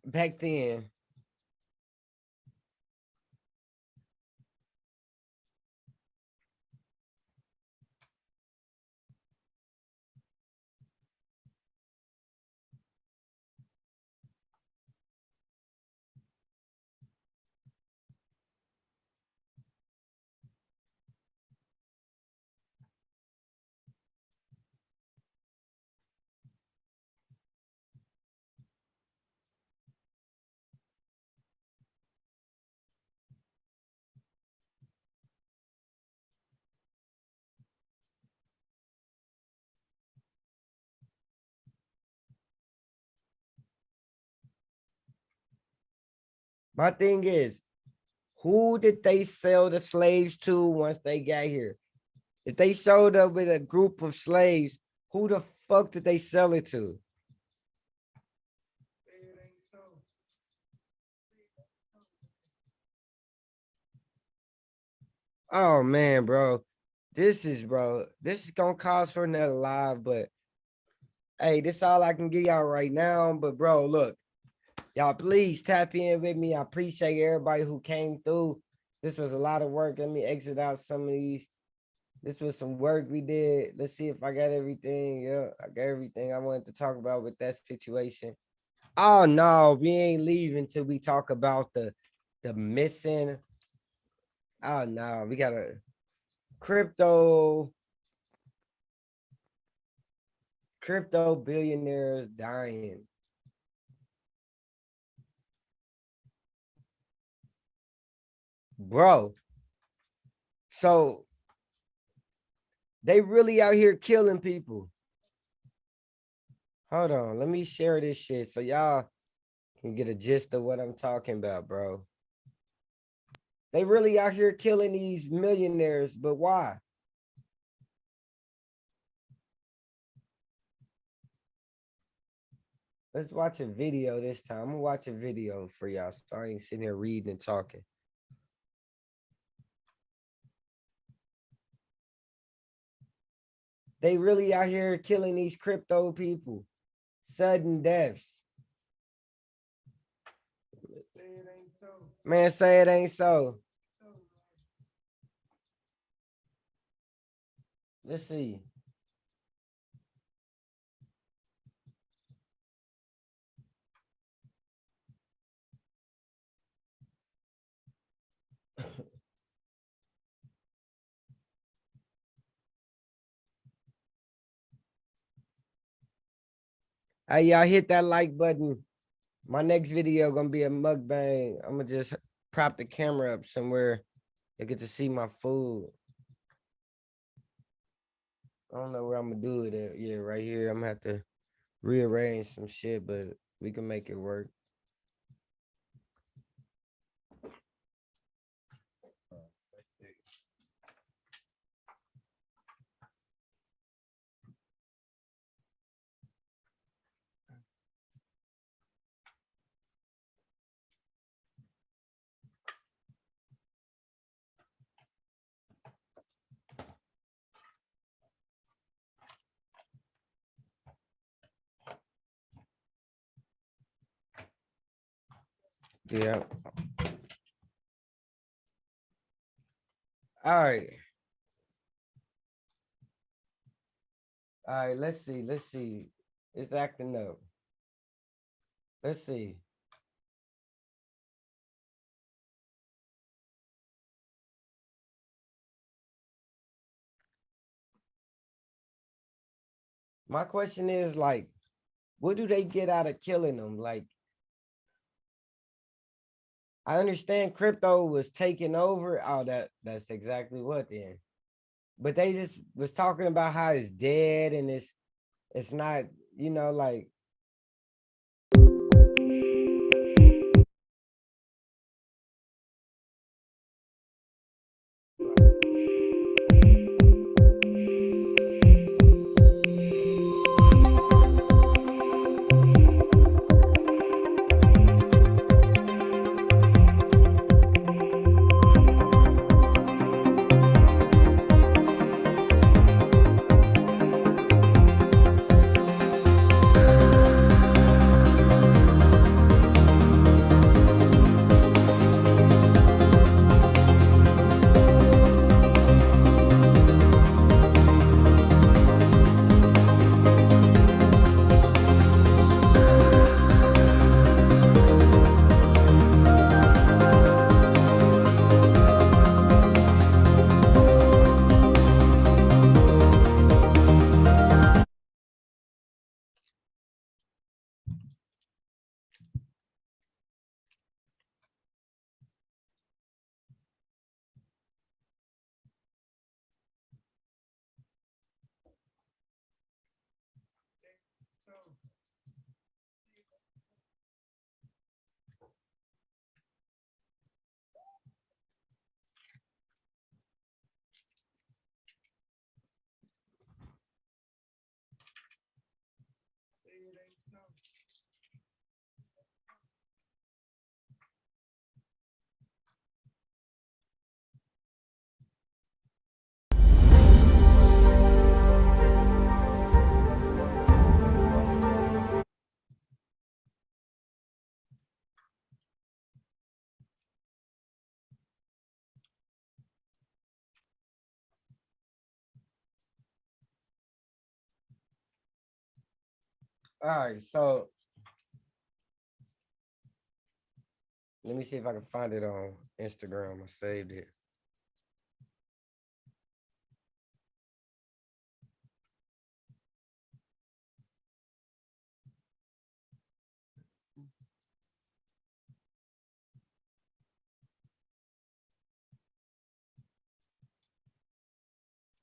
back then, my thing is, who did they sell the slaves to once they got here? If they showed up with a group of slaves, who the fuck did they sell it to? Oh man, bro. This is gonna cause for another live, but hey, this all I can give y'all right now. But bro, look, y'all please tap in with me. I appreciate everybody who came through. This was a lot of work. Let me exit out some of these. This was some work we did. Let's see if I got everything. Yeah, I got everything I wanted to talk about with that situation. Oh no, we ain't leaving till we talk about the missing. Oh no, we got a crypto billionaires dying. Bro. So they really out here killing people. Hold on, let me share this shit so y'all can get a gist of what I'm talking about, bro. They really out here killing these millionaires, but why? Let's watch a video this time. I'm gonna watch a video for y'all, so I ain't sitting here reading and talking. They really out here killing these crypto people. Sudden deaths. Man, say it ain't so. Let's see. Hey, y'all hit that like button. My next video gonna be a mukbang. I'm gonna just prop the camera up somewhere. You get to see my food. I don't know where I'm gonna do it at. Yeah, right here. I'm gonna have to rearrange some shit, but we can make it work. Yeah. All right. All right, let's see. Let's see. It's acting up. Let's see. My question is like, what do they get out of killing them? Like, I understand crypto was taking over. Oh, that's exactly what then. But they just was talking about how it's dead and it's not, you know, like all right, so let me see if I can find it on Instagram. I saved it.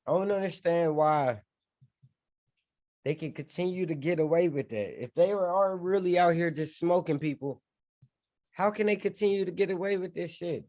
I don't understand why they can continue to get away with that. If they are really out here just smoking people, how can they continue to get away with this shit?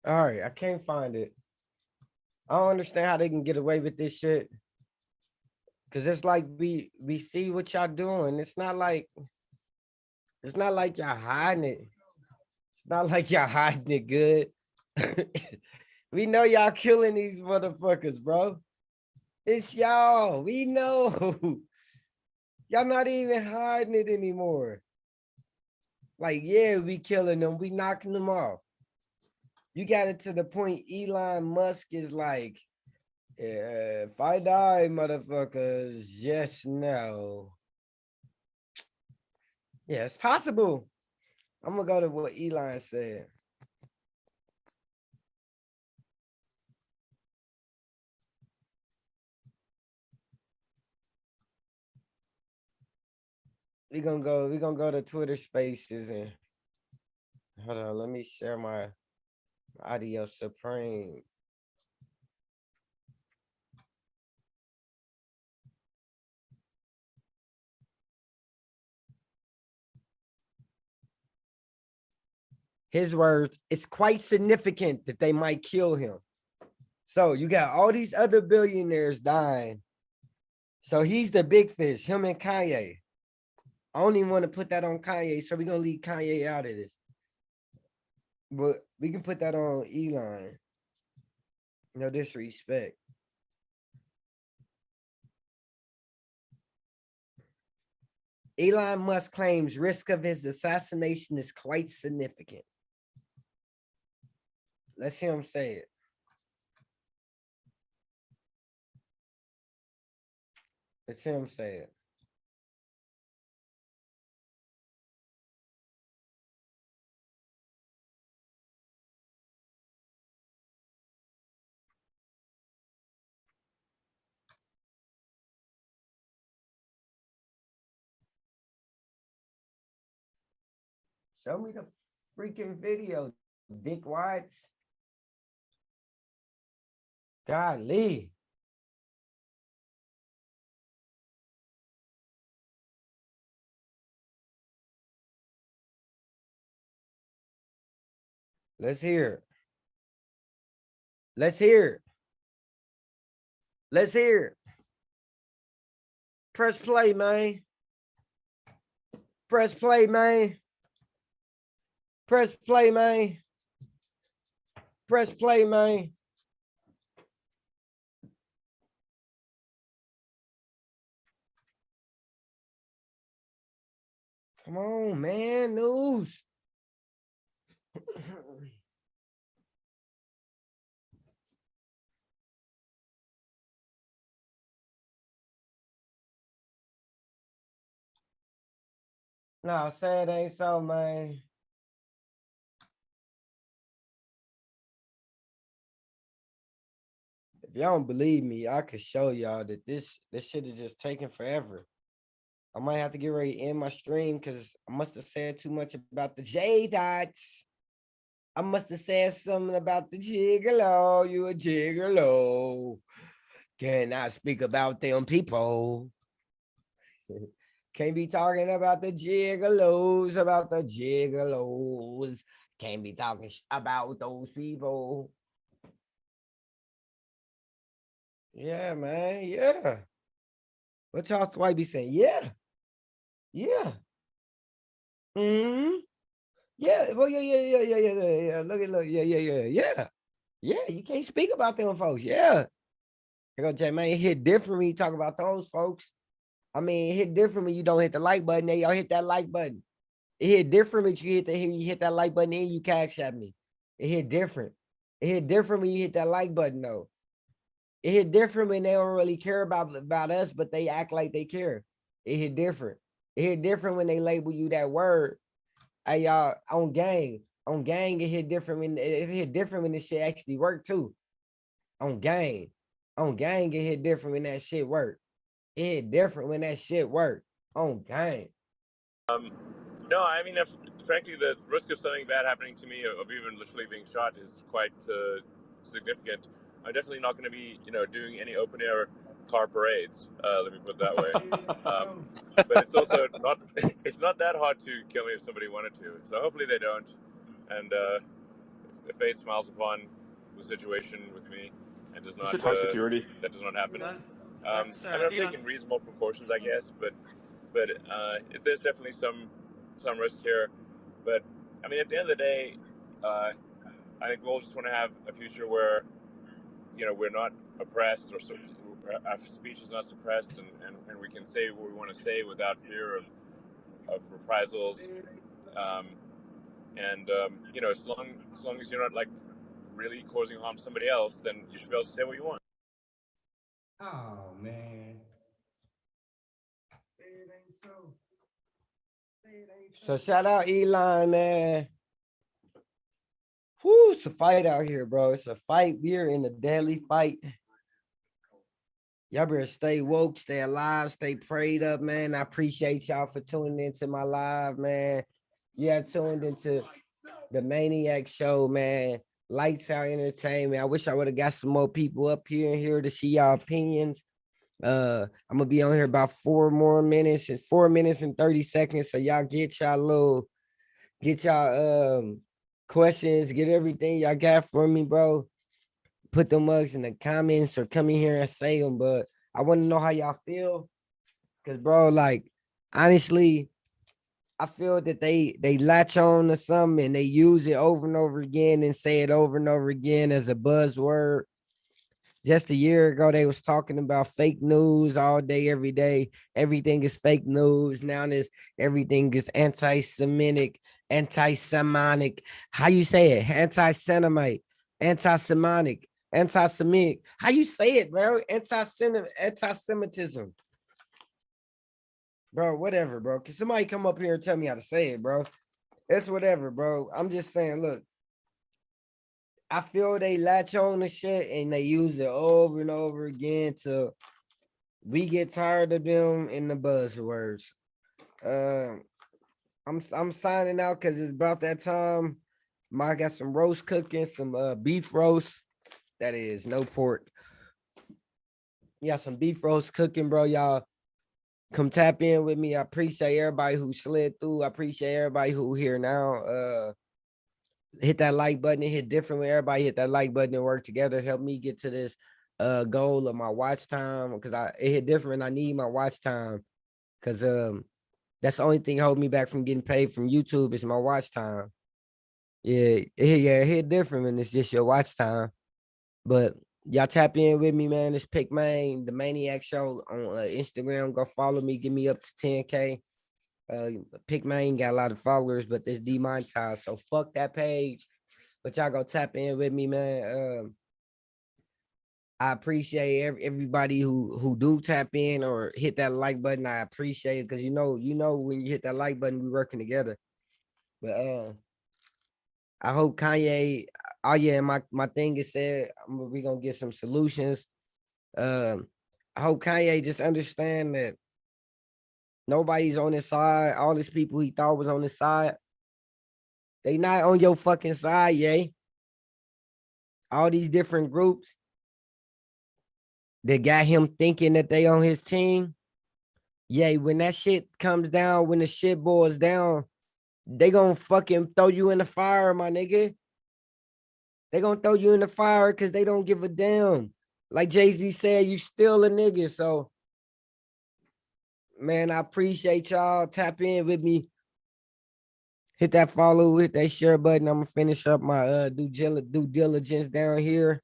All right, I can't find it. I don't understand how they can get away with this shit. Cause it's like we see what y'all doing. It's not like y'all hiding it. It's not like y'all hiding it good. We know y'all killing these motherfuckers, bro. It's y'all. We know. Y'all not even hiding it anymore. Like, yeah, we killing them, we knocking them off. You got it to the point Elon Musk is like, yeah, if I die, motherfuckers, just know. Yeah, it's possible. I'm gonna go to what Elon said. We're gonna go to Twitter Spaces and hold on, let me share my audio supreme. His words, it's quite significant that they might kill him. So you got all these other billionaires dying. So he's the big fish, him and Kanye. I don't even want to put that on Kanye, so we're gonna leave Kanye out of this. But we can put that on Elon. No disrespect. Elon Musk claims risk of his assassination is quite significant. Let's hear him say it. Let's hear him say it. Show me the freaking video, Dick Watts. Golly. Let's hear it. Let's hear it. Let's hear it. Press play, man. Press play, man. Press play, man. Press play, man. Come on, man. News. No, say it ain't so, man. If y'all don't believe me, I could show y'all that this shit is just taking forever. I might have to get ready to end my stream because I must have said too much about the J dots. I must have said something about the gigolo. You a gigolo. Can I speak about them people? Can't be talking about the gigolos, about the gigolos. Can't be talking about those people. Yeah, man. Yeah. What Charles White be saying? Yeah. Yeah. Hmm. Yeah. Well, yeah. Look. Yeah. Yeah. You can't speak about them folks. Yeah. You go, Jay, man, it hit different when you talk about those folks. I mean, it hit different when you don't hit the like button. They y'all hit that like button. It hit different when you hit that like button and you cash at me. It hit different. It hit different when you hit that like button though. It hit different when they don't really care about us, but they act like they care. It hit different. It hit different when they label you that word. Hey, y'all, on gang, it hit different when this shit actually worked too. On gang, it hit different when that shit worked. It hit different when that shit worked. On gang. No, I mean, frankly, the risk of something bad happening to me, of even literally being shot, is quite significant. I'm definitely not going to be, doing any open air car parades. Let me put it that way. But it's also not. It's not that hard to kill me if somebody wanted to. So hopefully they don't. And if fate smiles upon the situation with me and does not, that does not happen. I mean, I'm taking reasonable precautions, I guess, but there's definitely some risk here. But I mean, at the end of the day, I think we'll just want to have a future where, we're not oppressed, or our speech is not suppressed, and we can say what we want to say without fear of reprisals. You know, as long as you're not like really causing harm to somebody else, then you should be able to say what you want. Oh man. So shout out Elon, man. Whoo, it's a fight out here, bro. It's a fight. We're in a deadly fight. Y'all better stay woke, stay alive, stay prayed up, man. I appreciate y'all for tuning into my live, man. You have tuned into the Maniac Show, man. Lights Out Entertainment. I wish I would have got some more people up here to see y'all opinions. I'm gonna be on here about 4 more minutes and 4 minutes and 30 seconds. So y'all get y'all questions, get everything y'all got for me, bro. Put the mugs in the comments or come in here and say them. But I want to know how y'all feel. Cause bro, like honestly, I feel that they latch on to something and they use it over and over again and say it over and over again as a buzzword. Just a year ago, they was talking about fake news all day, every day. Everything is fake news. Now everything is anti-Semitic, anti-Semitic. How you say it? Anti-Semite, anti-Semitic, anti-Semitic. How you say it, bro? Anti-Semitism. Bro, whatever, bro. Can somebody come up here and tell me how to say it, bro? It's whatever, bro. I'm just saying, look. I feel they latch on to shit and they use it over and over again till we get tired of them in the buzzwords. I'm signing out because it's about that time. I got some roast cooking, some beef roast. That is no pork. Yeah, some beef roast cooking, bro. Y'all come tap in with me. I appreciate everybody who slid through. I appreciate everybody who here now. Hit that like button. It hit different when everybody hit that like button and work together. Help me get to this goal of my watch time because it hit different. I need my watch time because that's the only thing holding me back from getting paid from YouTube is my watch time. Yeah, it hit different when it's just your watch time. But y'all tap in with me, man. It's Pick Main, the Maniac Show on Instagram. Go follow me. Get me up to 10K. Pick Main got a lot of followers, but it's demonetized. So fuck that page. But y'all go tap in with me, man. I appreciate everybody who do tap in or hit that like button. I appreciate it because you know when you hit that like button, we working together. But I hope Kanye. Oh yeah, my thing is said we gonna get some solutions. I hope Kanye just understand that nobody's on his side. All these people he thought was on his side, they not on your fucking side, yay. All these different groups that got him thinking that they on his team. Yay, when that shit comes down, when the shit boils down, they gonna fucking throw you in the fire, my nigga. They gonna throw you in the fire because they don't give a damn. Like Jay-Z said, you still a nigga. So, man, I appreciate y'all. Tap in with me. Hit that follow, hit that share button. I'm gonna finish up my due diligence down here.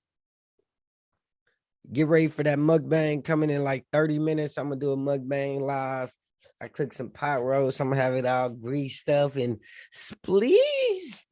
Get ready for that mukbang coming in like 30 minutes. I'm gonna do a mukbang live. I cook some pot roast. I'm gonna have it all greased up and spleased.